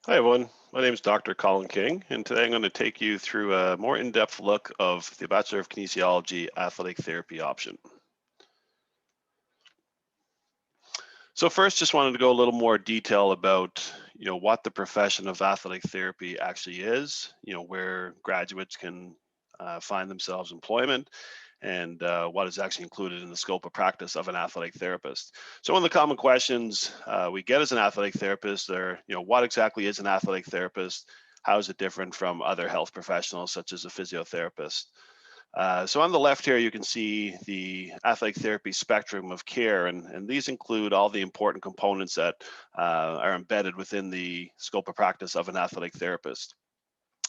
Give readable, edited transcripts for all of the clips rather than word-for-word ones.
Hi, everyone. My name is Dr. Colin King, and today I'm going to take you through a more in-depth look of the Bachelor of Kinesiology athletic therapy option. So first, just wanted to go a little more detail about, what the profession of athletic therapy actually is, where graduates can find themselves employment, and what is actually included in the scope of practice of an athletic therapist. So one of the common questions we get as an athletic therapist are, what exactly is an athletic therapist? How is it different from other health professionals such as a physiotherapist? So on the left here, you can see the athletic therapy spectrum of care, and these include all the important components that are embedded within the scope of practice of an athletic therapist.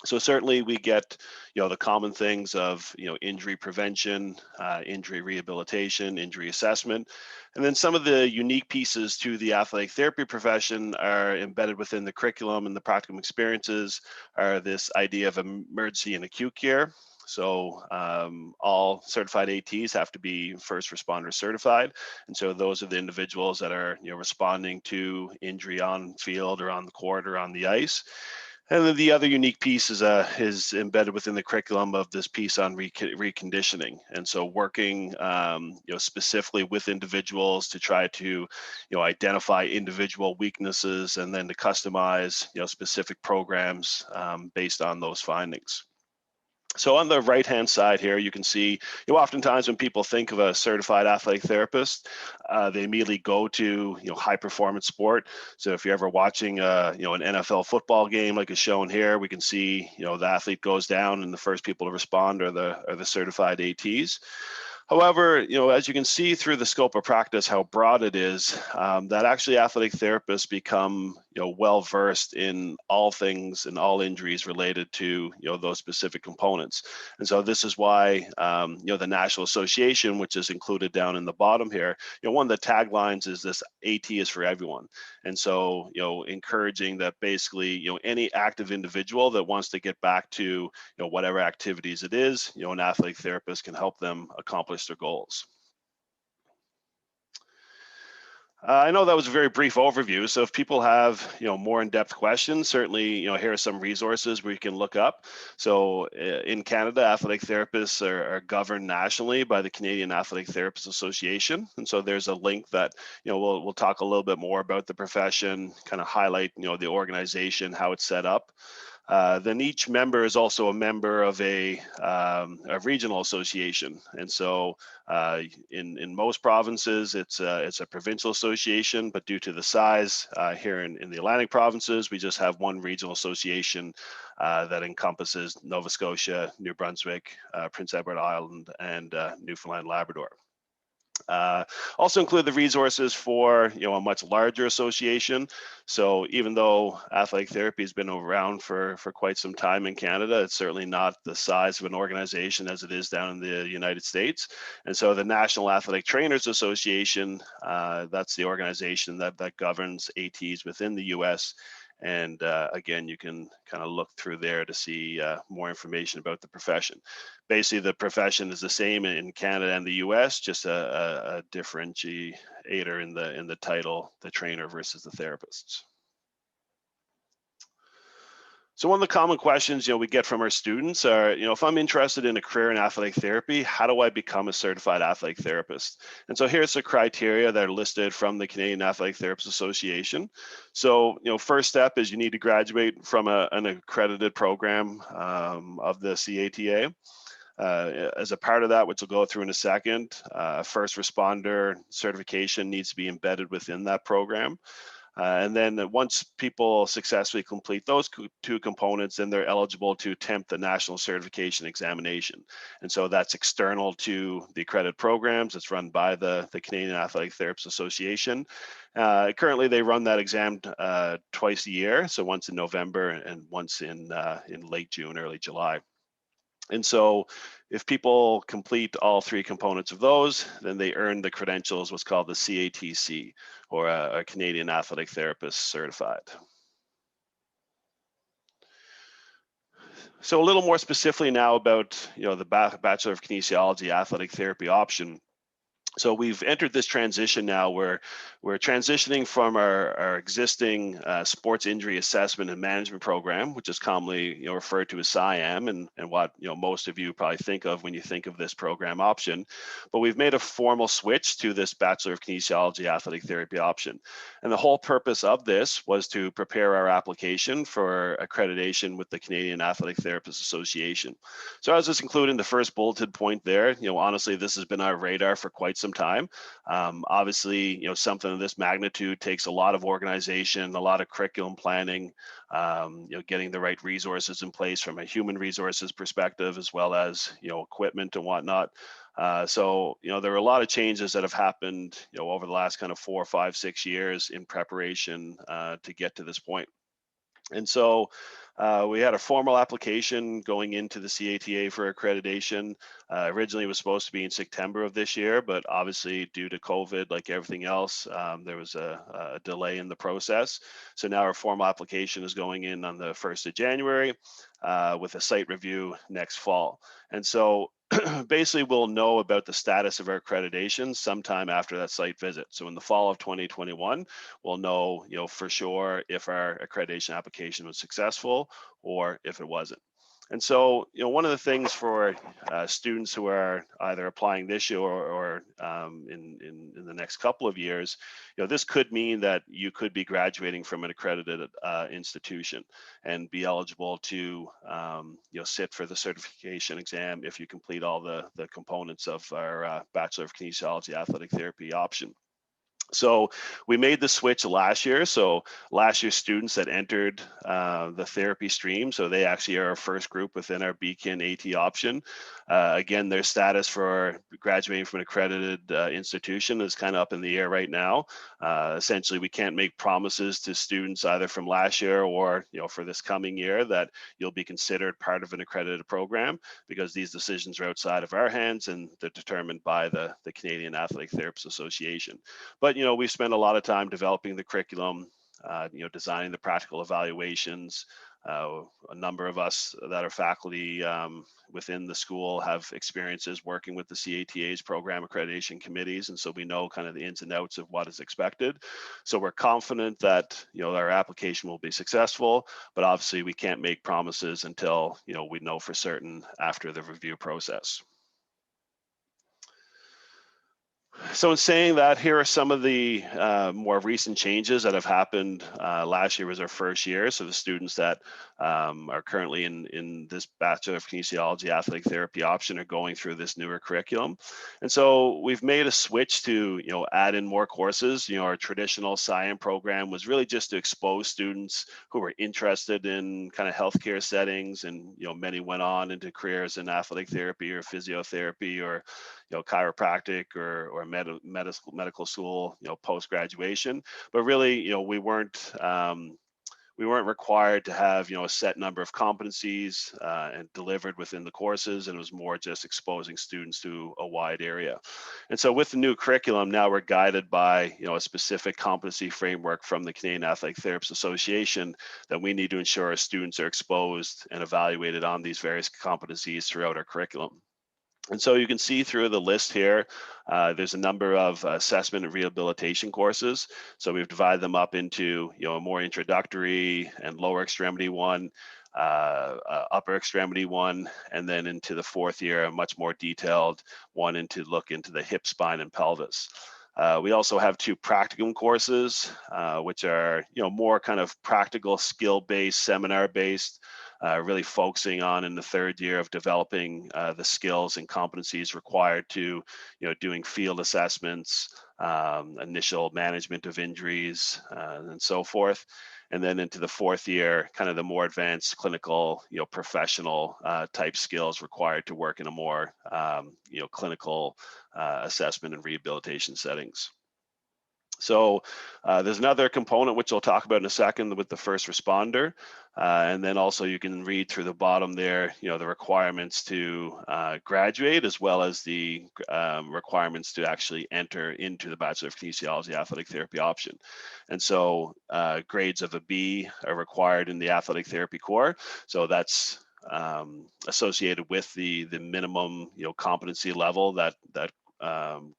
So certainly we get, the common things of, injury prevention, injury rehabilitation, injury assessment, and then some of the unique pieces to the athletic therapy profession are embedded within the curriculum and the practical experiences are this idea of emergency and acute care. So all certified ATs have to be first responder certified. And so those are the individuals that are, responding to injury on field or on the court or on the ice. And then the other unique piece is embedded within the curriculum of this piece on reconditioning. And so working, specifically with individuals to try to, identify individual weaknesses and then to customize, specific programs based on those findings. So on the right-hand side here, you can see, oftentimes when people think of a certified athletic therapist, they immediately go to, high-performance sport. So if you're ever watching, an NFL football game like is shown here, we can see, the athlete goes down and the first people to respond are the certified ATs. However, as you can see through the scope of practice, how broad it is, that actually athletic therapists become, well versed in all things and all injuries related to, those specific components. And so this is why, the National Association, which is included down in the bottom here, one of the taglines is this AT is for everyone. And so, encouraging that basically, any active individual that wants to get back to, whatever activities it is, an athletic therapist can help them accomplish their goals. I know that was a very brief overview. So if people have, more in-depth questions, certainly, here are some resources where you can look up. So in Canada, athletic therapists are governed nationally by the Canadian Athletic Therapists Association. And so there's a link that, we'll talk a little bit more about the profession, kind of highlight, the organization, how it's set up. Then each member is also a member of a regional association, and so in most provinces it's a provincial association. But due to the size here in the Atlantic provinces, we just have one regional association that encompasses Nova Scotia, New Brunswick, Prince Edward Island, and Newfoundland, Labrador. Also include the resources for a much larger association. So even though athletic therapy has been around for quite some time in Canada, it's certainly not the size of an organization as it is down in the United States. And so the National Athletic Trainers Association, that's the organization that governs ATs within the US. And again, you can kind of look through there to see more information about the profession. Basically, the profession is the same in Canada and the US, just a differentiator in the title, the trainer versus the therapists. So one of the common questions, we get from our students are, if I'm interested in a career in athletic therapy, how do I become a certified athletic therapist? And so here's the criteria that are listed from the Canadian Athletic Therapists Association. So, first step is you need to graduate from an accredited program of the CATA. As a part of that, which we'll go through in a second, first responder certification needs to be embedded within that program. And then once people successfully complete those two components, then they're eligible to attempt the national certification examination. And so that's external to the accredited programs. It's run by the Canadian Athletic Therapists Association. Currently, they run that exam twice a year, so once in November and once in late June, early July. And so if people complete all three components of those, then they earn the credentials, what's called the CATC, or a Canadian Athletic Therapist Certified. So a little more specifically now about the Bachelor of Kinesiology athletic therapy option. So we've entered this transition now where we're transitioning from our existing sports injury assessment and management program, which is commonly referred to as SIAM, and what most of you probably think of when you think of this program option. But we've made a formal switch to this Bachelor of Kinesiology Athletic Therapy option. And the whole purpose of this was to prepare our application for accreditation with the Canadian Athletic Therapists Association. So as is included in the first bulleted point there, honestly, this has been our radar for quite some time. Obviously, something of this magnitude takes a lot of organization, a lot of curriculum planning, getting the right resources in place from a human resources perspective, as well as, equipment and whatnot. So, there are a lot of changes that have happened, over the last kind of 4, 5, 6 years in preparation to get to this point. And so we had a formal application going into the CATA for accreditation. Originally, it was supposed to be in September of this year, but obviously, due to COVID, like everything else, there was a delay in the process. So now our formal application is going in on the 1st of January with a site review next fall. And so basically we'll know about the status of our accreditation sometime after that site visit. So in the fall of 2021, we'll know, for sure if our accreditation application was successful or if it wasn't. And so, one of the things for students who are either applying this year or in the next couple of years, this could mean that you could be graduating from an accredited institution and be eligible to, sit for the certification exam if you complete all the components of our Bachelor of Kinesiology Athletic Therapy option. So we made the switch last year. So last year, students that entered the therapy stream, so they actually are our first group within our BKin AT option. Again, their status for graduating from an accredited institution is kind of up in the air right now. Essentially, we can't make promises to students either from last year or for this coming year that you'll be considered part of an accredited program, because these decisions are outside of our hands and they're determined by the Canadian Athletic Therapists Association. But we spent a lot of time developing the curriculum, designing the practical evaluations. A number of us that are faculty within the school have experiences working with the CATA's program accreditation committees, and so we know kind of the ins and outs of what is expected. So we're confident that our application will be successful, but obviously we can't make promises until we know for certain after the review process. So in saying that, here are some of the more recent changes that have happened. Last year was our first year, so the students that are currently in this Bachelor of Kinesiology Athletic Therapy option are going through this newer curriculum. And so we've made a switch to add in more courses. Our traditional SIAM program was really just to expose students who were interested in kind of healthcare settings, and many went on into careers in athletic therapy or physiotherapy or chiropractic or medical school, post graduation. But really, we weren't required to have a set number of competencies and delivered within the courses, and it was more just exposing students to a wide area. And so with the new curriculum, now we're guided by a specific competency framework from the Canadian Athletic Therapists Association that we need to ensure our students are exposed and evaluated on these various competencies throughout our curriculum. And so you can see through the list here, there's a number of assessment and rehabilitation courses. So we've divided them up into a more introductory and lower extremity one, upper extremity one, and then into the fourth year, a much more detailed one to look into the hip, spine, and pelvis. We also have 2 practicum courses, which are more kind of practical, skill-based, seminar-based, really focusing on in the third year of developing the skills and competencies required to doing field assessments, initial management of injuries, and so forth. And then into the fourth year, kind of the more advanced clinical, professional type skills required to work in a more, clinical assessment and rehabilitation settings. So there's another component which I'll talk about in a second with the first responder. And then also you can read through the bottom there, the requirements to graduate, as well as the requirements to actually enter into the Bachelor of Kinesiology Athletic Therapy option. And so grades of a B are required in the athletic therapy core. So that's associated with the minimum competency level that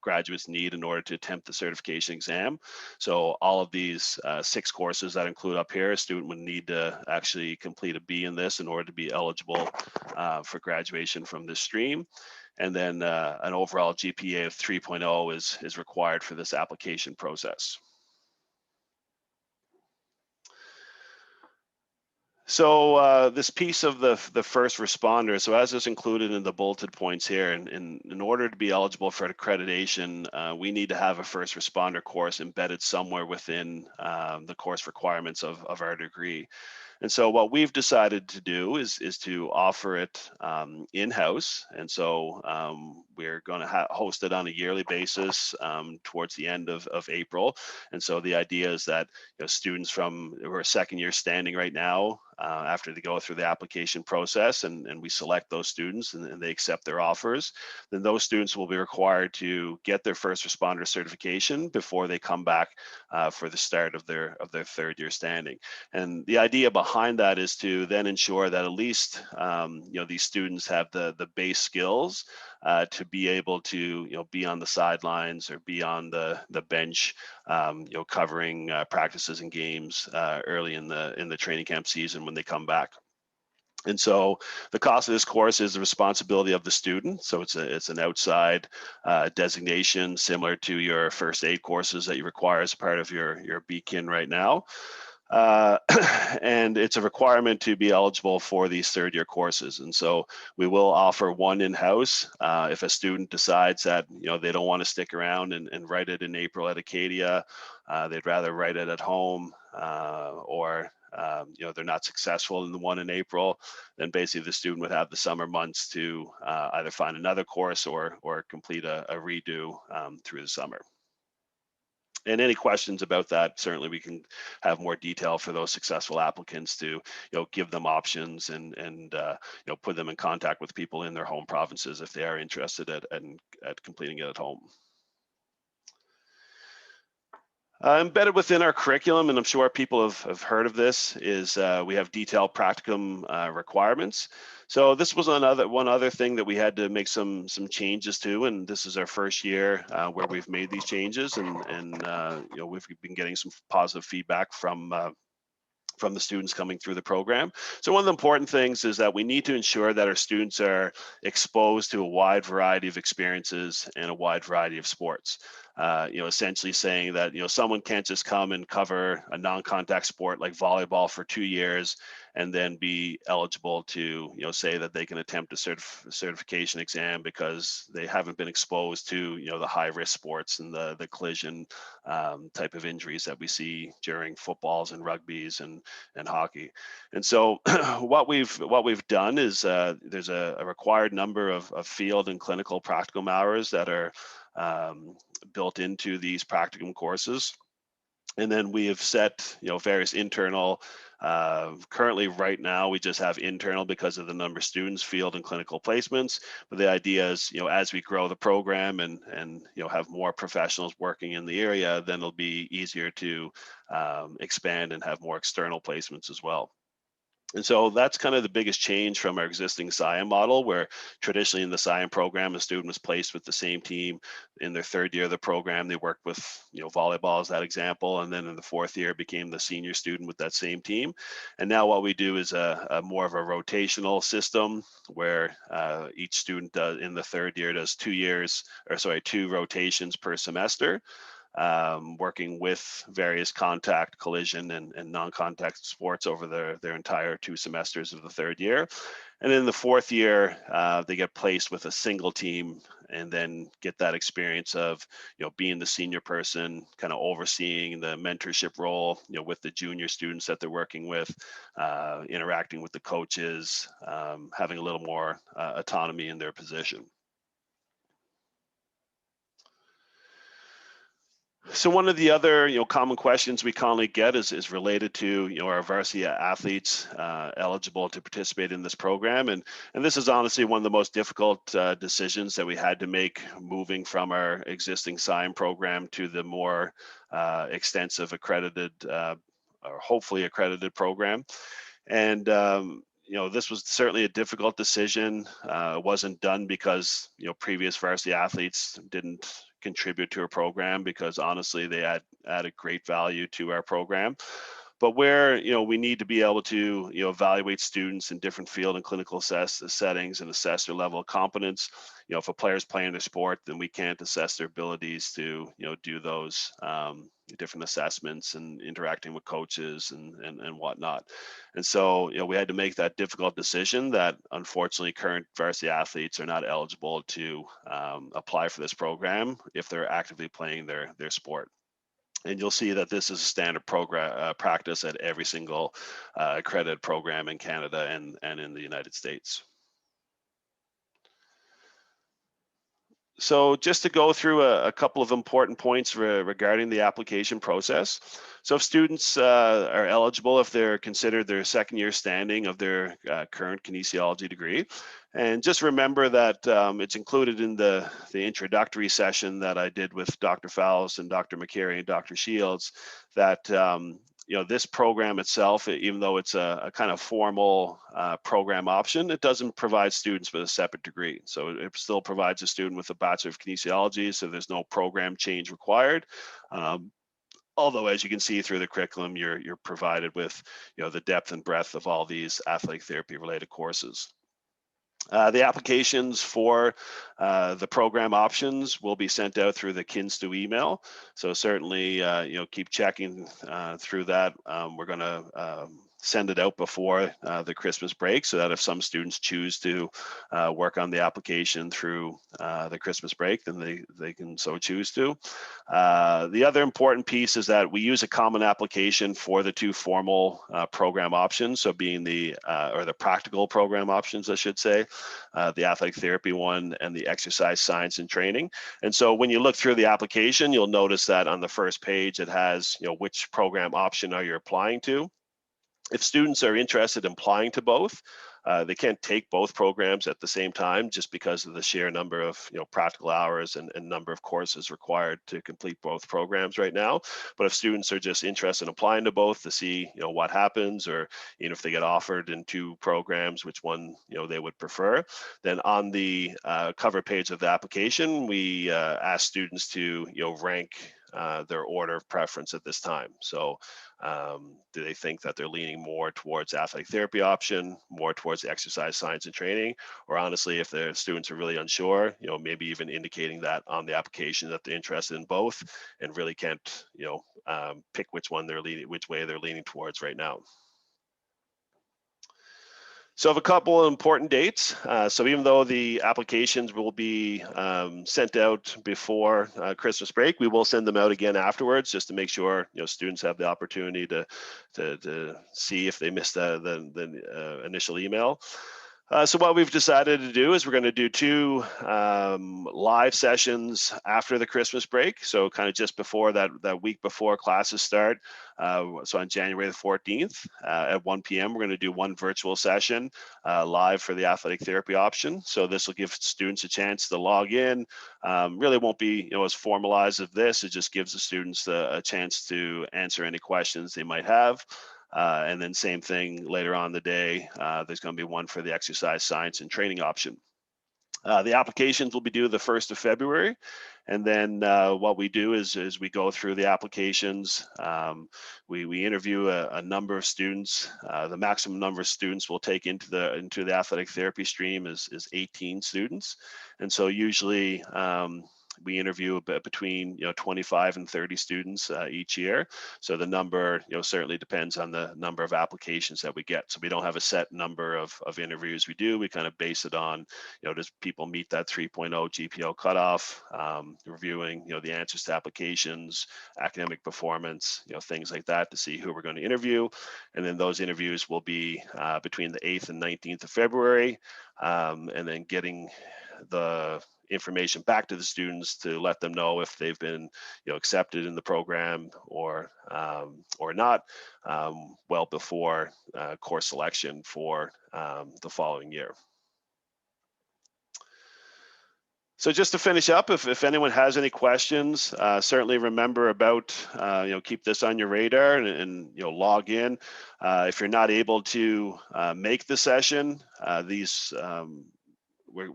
graduates need in order to attempt the certification exam. So all of these 6 courses that include up here, a student would need to actually complete a B in this in order to be eligible for graduation from this stream. And then an overall GPA of 3.0 is required for this application process. So this piece of the first responder, so as is included in the bulleted points here, in order to be eligible for accreditation, we need to have a first responder course embedded somewhere within the course requirements of our degree. And so what we've decided to do is to offer it in-house. And so we're going to host it on a yearly basis towards the end of April. And so the idea is that students from who are second year standing right now, after they go through the application process and we select those students and they accept their offers, then those students will be required to get their first responder certification before they come back for the start of their third year standing. And the idea behind that is to then ensure that at least these students have the base skills to be able to be on the sidelines or be on the bench, covering practices and games early in the training camp season when they come back. And so the cost of this course is the responsibility of the student. So it's an outside designation similar to your first aid courses that you require as part of your BKin right now. And it's a requirement to be eligible for these third year courses. And so we will offer one in-house. If a student decides that they don't want to stick around and write it in April at Acadia, they'd rather write it at home, or they're not successful in the one in April, then basically the student would have the summer months to either find another course or complete a redo through the summer. And any questions about that, certainly we can have more detail for those successful applicants to give them options and put them in contact with people in their home provinces if they are interested at completing it at home. Embedded within our curriculum, and I'm sure people have heard of this, is we have detailed practicum requirements. So this was one other thing that we had to make some changes to, and this is our first year where we've made these changes, and we've been getting some positive feedback from the students coming through the program. So one of the important things is that we need to ensure that our students are exposed to a wide variety of experiences and a wide variety of sports. Essentially saying that someone can't just come and cover a non-contact sport like volleyball for 2 years and then be eligible to say that they can attempt a certification exam because they haven't been exposed to the high risk sports and the collision type of injuries that we see during footballs and rugbies and hockey. And so what we've done is there's a required number of field and clinical practicum hours that are built into these practicum courses. And then we have set various internal, currently right now we just have internal because of the number of students, field and clinical placements. But the idea is as we grow the program and have more professionals working in the area, then it'll be easier to expand and have more external placements as well. And so that's kind of the biggest change from our existing SIAM model, where traditionally in the SIAM program, a student was placed with the same team in their third year of the program. They worked with, volleyball as that example. And then in the fourth year became the senior student with that same team. And now what we do is a more of a rotational system where each student in the third year does 2 rotations per semester. Working with various contact, collision, and non-contact sports over their entire 2 semesters of the third year. And in the fourth year, they get placed with a single team and then get that experience of, being the senior person, kind of overseeing the mentorship role, with the junior students that they're working with, interacting with the coaches, having a little more autonomy in their position. So one of the other common questions we commonly get is related to our varsity athletes eligible to participate in this program, and this is honestly one of the most difficult decisions that we had to make moving from our existing SIAM program to the more extensive accredited or hopefully accredited program. And this was certainly a difficult decision. It wasn't done because previous varsity athletes didn't contribute to our program, because honestly they added great value to our program. But where we need to be able to evaluate students in different field and clinical settings and assess their level of competence. If a player is playing their sport, then we can't assess their abilities to do those different assessments and interacting with coaches and whatnot. And so we had to make that difficult decision that unfortunately current varsity athletes are not eligible to apply for this program if they're actively playing their sport. And you'll see that this is a standard program practice at every single accredited program in Canada and in the United States. So just to go through a couple of important points regarding the application process. So if students are eligible, if they're considered their second year standing of their current kinesiology degree, and just remember that it's included in the introductory session that I did with Dr. Fowles and Dr. McCary and Dr. Shields, that this program itself, even though it's a kind of formal program option, it doesn't provide students with a separate degree. So it still provides a student with a Bachelor of Kinesiology, so there's no program change required. Although, as you can see through the curriculum, you're provided with the depth and breadth of all these athletic therapy related courses. The applications for the program options will be sent out through the KinStu email. So certainly, keep checking through that. We're going to send it out before the Christmas break, so that if some students choose to work on the application through the Christmas break, then they can so choose to. The other important piece is that we use a common application for the two formal program options, so being the practical program options, I should say, the athletic therapy one and the exercise science and training. And so when you look through the application, you'll notice that on the first page it has which program option are you applying to. If students are interested in applying to both, they can't take both programs at the same time just because of the sheer number of practical hours and number of courses required to complete both programs right now. But if students are just interested in applying to both to see what happens, or if they get offered in two programs, which one they would prefer, then on the cover page of the application, we ask students to rank their order of preference at this time. So do they think that they're leaning more towards athletic therapy option, more towards exercise science and training, or honestly, if the students are really unsure, maybe even indicating that on the application that they're interested in both and really can't, pick which way they're leaning towards right now. So I have a couple of important dates. So even though the applications will be sent out before Christmas break, we will send them out again afterwards, just to make sure students have the opportunity to see if they missed the initial email. So what we've decided to do is we're going to do two live sessions after the Christmas break. So kind of just before that week before classes start. So on January the 14th at 1 p.m., we're going to do one virtual session live for the athletic therapy option. So this will give students a chance to log in. Really won't be as formalized as this. It just gives the students a chance to answer any questions they might have. And then same thing later on the day, there's going to be one for the exercise science and training option. The applications will be due the 1st of February. And then what we do is we go through the applications. We interview a number of students. The maximum number of students we'll take into the athletic therapy stream is 18 students. And so usually we interview between 25 and 30 students each year. So the number certainly depends on the number of applications that we get. So we don't have a set number of interviews we do. We kind of base it on does people meet that 3.0 GPO cutoff, reviewing the answers to applications, academic performance, things like that, to see who we're going to interview. And then those interviews will be between the 8th and 19th of February, and then getting the information back to the students to let them know if they've been accepted in the program or not, well before course selection for the following year. So just to finish up, if anyone has any questions, certainly remember about, keep this on your radar and log in. If you're not able to make the session, we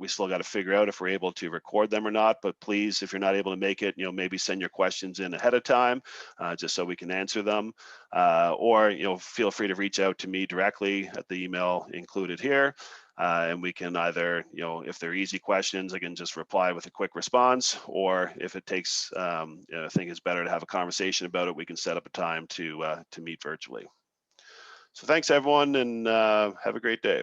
still got to figure out if we're able to record them or not, but please, if you're not able to make it, maybe send your questions in ahead of time, just so we can answer them. Or feel free to reach out to me directly at the email included here. And we can either, if they're easy questions, I can just reply with a quick response, or if it takes, I think it's better to have a conversation about it, we can set up a time to meet virtually. So thanks everyone, and have a great day.